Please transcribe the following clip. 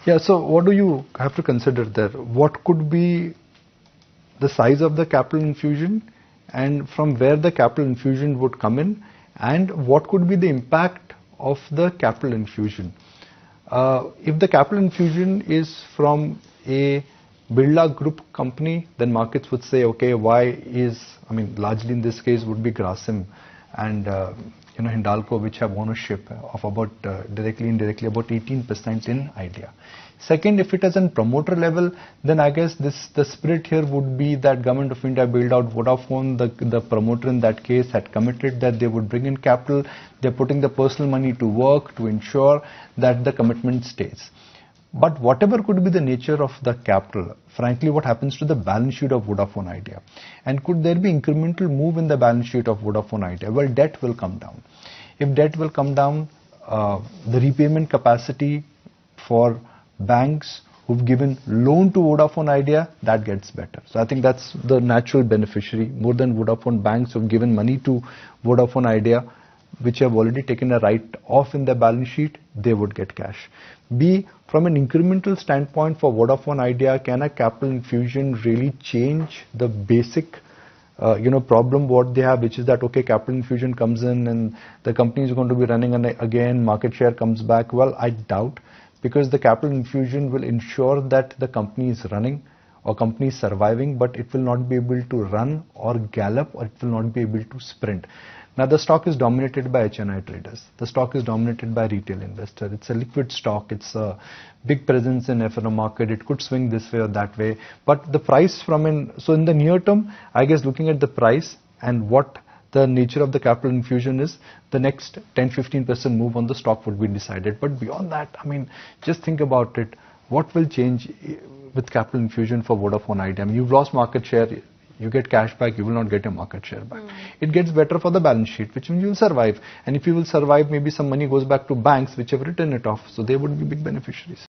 Yeah, so what do you have to consider there? What could be the size of the capital infusion and from where the capital infusion would come in, and what could be the impact of the capital infusion? If the capital infusion is from a Birla Group company, then markets would say, okay, largely in this case would be Grasim and Hindalco, which have ownership of about directly, indirectly about 18% in Idea. Second, if it is on promoter level, then I guess the spirit here would be that Government of India bailed out Vodafone. The promoter in that case had committed that they would bring in capital. They're putting the personal money to work to ensure that the commitment stays. But whatever could be the nature of the capital, frankly, what happens to the balance sheet of Vodafone Idea? And could there be incremental move in the balance sheet of Vodafone Idea? Well, debt will come down. If debt will come down, the repayment capacity for banks who've given loan to Vodafone Idea, that gets better. So I think that's the natural beneficiary. More than Vodafone banks who've given money to Vodafone Idea, which have already taken a write off in their balance sheet, they would get cash. B, from an incremental standpoint for Vodafone Idea, can a capital infusion really change the basic problem what they have, which is that, okay, capital infusion comes in and the company is going to be running and again market share comes back? Well, I doubt, because the capital infusion will ensure that the company is running or company is surviving, but it will not be able to run or gallop, or it will not be able to sprint. Now, the stock is dominated by HNI traders. The stock is dominated by retail investors. It's a liquid stock. It's a big presence in F&O market. It could swing this way or that way. But the price so in the near term, I guess looking at the price and what the nature of the capital infusion is, the next 10-15% move on the stock would be decided. But beyond that, just think about it. What will change with capital infusion for Vodafone Idea? You've lost market share. You get cash back, you will not get your market share back. It gets better for the balance sheet, which means you will survive. And if you will survive, maybe some money goes back to banks, which have written it off. So they would be big beneficiaries.